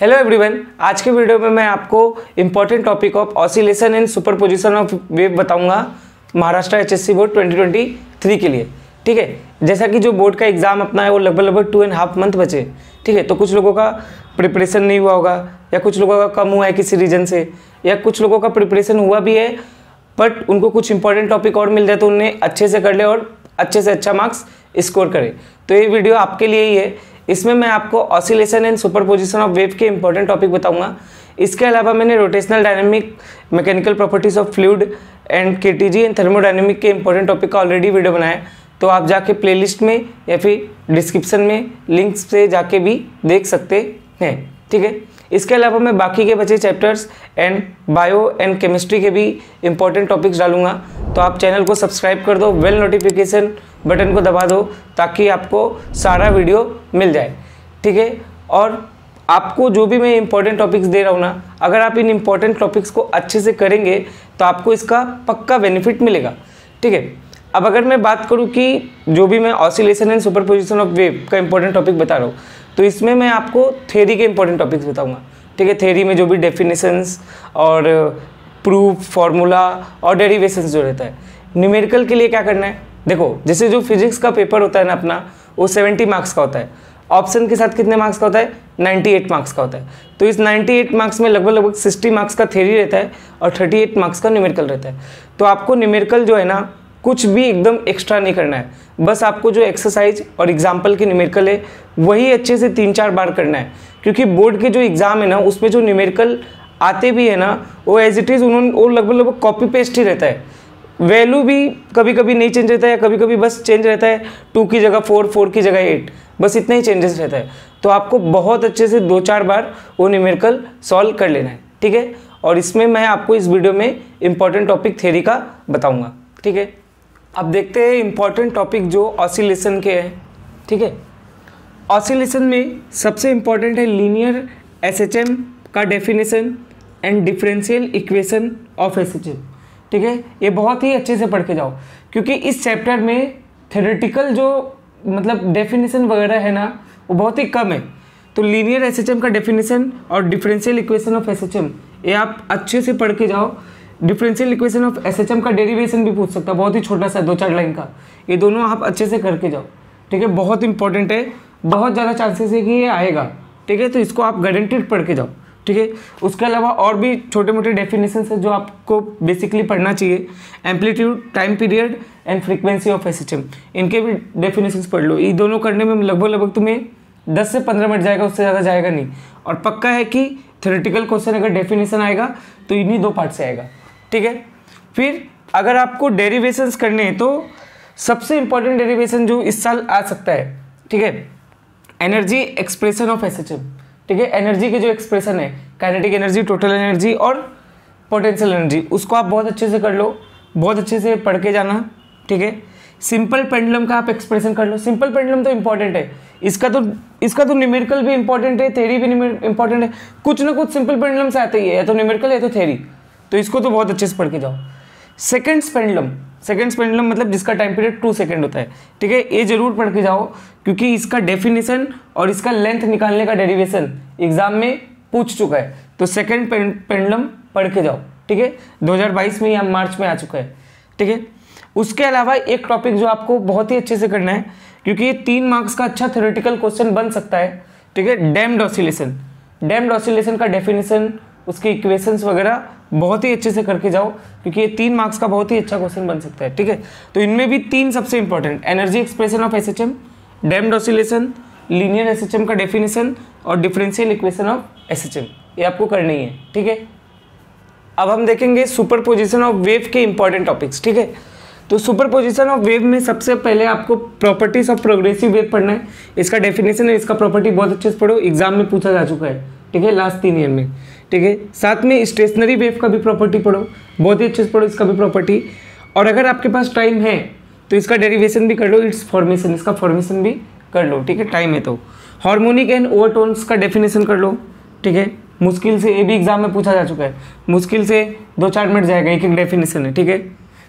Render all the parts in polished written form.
Hello everyone, आज के video में मैं आपको important topic of oscillation and superposition of wave बताऊंगा महाराष्ट्र एचएससी बोर्ड 2023 के लिए। ठीक है, जैसा कि जो बोर्ड का एग्ज़ाम अपना है वो लगभग 2.5 मंथ बचे। ठीक है, तो कुछ लोगों का प्रिपरेशन नहीं हुआ होगा या कुछ लोगों का कम हुआ है किसी रीजन से, या कुछ लोगों का प्रिपरेशन हुआ भी है बट उनको कुछ इंपॉर्टेंट टॉपिक और मिल जाए तो उन्हें अच्छे से कर ले और अच्छे से अच्छा मार्क्स स्कोर करे। तो ये वीडियो आपके लिए ही है। इसमें मैं आपको oscillation and superposition of wave के इंपॉर्टेंट टॉपिक बताऊंगा। इसके अलावा मैंने rotational dynamic, mechanical properties of fluid and KTG and thermodynamic के इंपॉर्टेंट टॉपिक का ऑलरेडी वीडियो बनाया है, तो आप जाके प्लेलिस्ट में या फिर डिस्क्रिप्शन में लिंक्स से जाके भी देख सकते हैं। ठीक है, इसके अलावा मैं बाकी के बचे chapters and bio and chemistry के भी इंपॉर्टेंट टॉपिक्स डालूंगा, तो आप चैनल को सब्सक्राइब कर दो, बेल नोटिफिकेशन बटन को दबा दो ताकि आपको सारा वीडियो मिल जाए। ठीक है, और आपको जो भी मैं इंपॉर्टेंट टॉपिक्स दे रहा हूँ ना, अगर आप इन इंपॉर्टेंट टॉपिक्स को अच्छे से करेंगे तो आपको इसका पक्का बेनिफिट मिलेगा। ठीक है, अब अगर मैं बात करूँ कि जो भी मैं oscillation and superposition of wave का इंपॉर्टेंट टॉपिक बता रहा हूँ, तो इसमें मैं आपको थ्योरी के इंपॉर्टेंट टॉपिक्स बताऊँगा। ठीक है, थ्योरी में जो भी डेफिनेशंस और प्रूफ, फार्मूला और डेरिवेशंस जो रहता है। न्यूमेरिकल के लिए क्या करना है, देखो जैसे जो फिजिक्स का पेपर होता है ना अपना, वो 70 मार्क्स का होता है। ऑप्शन के साथ कितने मार्क्स का होता है? 98 मार्क्स का होता है। तो इस 98 मार्क्स में लगभग 60 मार्क्स का थ्योरी रहता है और 38 मार्क्स का न्यूमेरिकल रहता है। तो आपको न्यूमेरिकल जो है ना, कुछ भी एकदम एक्स्ट्रा नहीं करना है, बस आपको जो एक्सरसाइज और एग्जाम्पल की न्यूमेरिकल है वही अच्छे से 3-4 बार करना है। क्योंकि बोर्ड के जो एग्ज़ाम है ना, उसमें जो न्यूमेरिकल आते भी है ना, वो एज इट इज़ उन्होंने वो लगभग कॉपी पेस्ट ही रहता है। वैल्यू भी कभी कभी नहीं चेंज रहता है, कभी कभी बस चेंज रहता है 2 की जगह 4, 4 की जगह 8, बस इतना ही चेंजेस रहता है। तो आपको बहुत अच्छे से 2-4 बार वो न्यूमेरिकल सॉल्व कर लेना है। ठीक है, और इसमें मैं आपको इस वीडियो में इंपॉर्टेंट टॉपिक थ्योरी का बताऊंगा। ठीक है, अब देखते हैं इंपॉर्टेंट टॉपिक जो ऑसिलेशन के हैं। ठीक है, ऑसिलेशन में सबसे इंपॉर्टेंट है लीनियर एसएचएम का definition and differential equation of SHM. ठीक है, ये बहुत ही अच्छे से पढ़ के जाओ, क्योंकि इस चैप्टर में थ्योरेटिकल जो मतलब डेफिनेशन वगैरह है ना, वो बहुत ही कम है। तो लीनियर एसएचएम का डेफिनेशन और डिफरेंशियल इक्वेशन ऑफ एसएचएम ये आप अच्छे से पढ़ के जाओ। डिफरेंशियल इक्वेशन ऑफ एसएचएम का डेरिवेशन भी पूछ सकता है, बहुत ही छोटा सा 2-4 लाइन का। ये दोनों आप अच्छे से करके जाओ। ठीक है, बहुत इंपॉर्टेंट है, बहुत ज़्यादा चांसेस है कि ये आएगा। ठीक है, तो इसको आप गारंटीड पढ़ के जाओ। ठीक है, उसके अलावा और भी छोटे मोटे डेफिनेशन है जो आपको बेसिकली पढ़ना चाहिए। Amplitude, time period and frequency of SHM, इनके भी डेफिनेशंस पढ़ लो। ये दोनों करने में लगभग तुम्हें 10 से 15 मिनट जाएगा, उससे ज़्यादा जाएगा नहीं। और पक्का है कि थ्योरेटिकल क्वेश्चन अगर डेफिनेशन आएगा तो इन्हीं 2 पार्ट से आएगा। ठीक है, फिर अगर आपको डेरिवेशंस करने हैं तो सबसे इंपॉर्टेंट डेरिवेशन जो इस साल आ सकता है, ठीक है, एनर्जी एक्सप्रेशन ऑफ एसएचएम। ठीक है, एनर्जी के जो एक्सप्रेशन है, काइनेटिक एनर्जी, टोटल एनर्जी और पोटेंशियल एनर्जी, उसको आप बहुत अच्छे से कर लो, बहुत अच्छे से पढ़ के जाना। ठीक है, सिंपल पेंडुलम का आप एक्सप्रेशन कर लो। सिंपल पेंडुलम तो इंपॉर्टेंट है, इसका तो न्यूमेरिकल भी इंपॉर्टेंट है, थ्योरी भी इंपॉर्टेंट है। कुछ ना कुछ सिंपल पेंडुलम से आते ही है, या तो न्यूमेरिकल या तो थ्योरी, तो इसको तो बहुत अच्छे से पढ़ के जाओ। सेकंड्स पेंडुलम मतलब जिसका टाइम पीरियड 2 सेकंड होता है। ठीक है, ये जरूर पढ़ के जाओ, क्योंकि इसका डेफिनेशन और इसका लेंथ निकालने का डेरिवेशन एग्जाम में पूछ चुका है। तो सेकंड पेंडुलम पढ़ के जाओ। ठीक है, 2022 में या मार्च में आ चुका है। ठीक है, उसके अलावा एक टॉपिक जो आपको बहुत ही अच्छे से करना है, क्योंकि ये 3 मार्क्स का अच्छा थ्योरेटिकल क्वेश्चन बन सकता है। ठीक है, डैम्प्ड ऑसिलेशन। डैम्प्ड ऑसिलेशन का डेफिनेशन, उसके इक्वेशंस वगैरह बहुत ही अच्छे से करके जाओ, क्योंकि ये 3 मार्क्स का बहुत ही अच्छा क्वेश्चन बन सकता है। ठीक है, तो इनमें भी 3 सबसे important, energy expression of SHM, damped oscillation, linear SHM का डेफिनेशन और डिफरेंशियल इक्वेशन ऑफ एसएचएम, ये आपको करनी है। ठीक है, अब हम देखेंगे सुपरपोजिशन ऑफ वेव के इंपॉर्टेंट टॉपिक्स। ठीक है, तो सुपरपोजिशन ऑफ वेव में सबसे पहले आपको प्रॉपर्टीज ऑफ प्रोग्रेसिव वेव पढ़ना है। इसका डेफिनेशन है, इसका प्रॉपर्टी बहुत अच्छे से पढ़ो, एग्जाम में पूछा जा चुका है। ठीक है, लास्ट 3 ईयर में। ठीक है, साथ में स्टेशनरी वेव का भी प्रॉपर्टी पढ़ो, बहुत ही अच्छे से पढ़ो इसका भी प्रॉपर्टी। और अगर आपके पास टाइम है तो इसका डेरिवेशन भी कर लो, इट्स फॉर्मेशन, इसका फॉर्मेशन भी कर लो। ठीक है, टाइम है तो। हार्मोनिक एंड ओवरटोन्स का डेफिनेशन कर लो। ठीक है, मुश्किल से, ये भी एग्जाम में पूछा जा चुका है, मुश्किल से 2-4 मिनट जाएगा, एक डेफिनेशन है। ठीक है,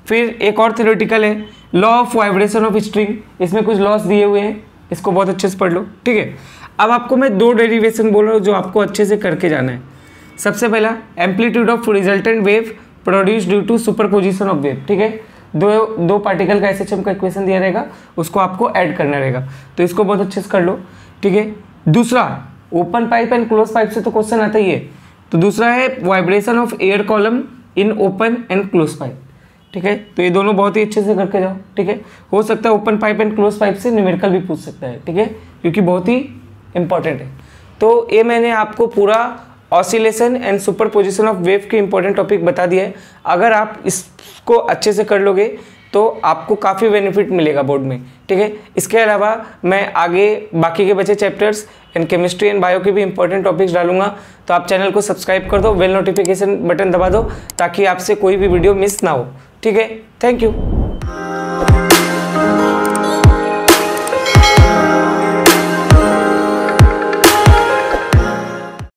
फिर एक और थ्योरेटिकल है, law of vibration of string, इसमें कुछ लॉस दिए हुए हैं, इसको बहुत अच्छे से पढ़ लो। ठीक है, अब आपको मैं 2 डेरिवेशन बोल रहा हूँ जो आपको अच्छे से करके जाना है। सबसे पहला amplitude of resultant wave produce due to superposition of wave, ठीक है। दो पार्टिकल का एसएचएम का इक्वेशन दिया रहेगा, उसको आपको ऐड करना रहेगा, तो इसको बहुत अच्छे से कर लो, ठीक है। दूसरा open pipe and close pipe से तो क्वेश्चन आता ही है, तो दूसरा है vibration of air column in open and close pipe, ठीक है। तो ये दोनों बहुत ही अच्छे से करके जाओ, ठीक है। हो सकता है open pipe and close pipe से न्यूमेरिकल भी पूछ सकता है, ठीक है, क्योंकि बहुत ही इंपॉर्टेंट है। तो ये मैंने आपको पूरा oscillation and superposition of wave के इंपॉर्टेंट टॉपिक बता दिया है। अगर आप इसको अच्छे से कर लोगे तो आपको काफ़ी बेनिफिट मिलेगा बोर्ड में, ठीक है। इसके अलावा मैं आगे बाकी के बचे chapters and chemistry and bio के भी इंपॉर्टेंट टॉपिक्स डालूंगा, तो आप चैनल को सब्सक्राइब कर दो, बेल नोटिफिकेशन बटन दबा दो ताकि आपसे कोई भी वीडियो मिस ना हो, ठीक है। Thank you.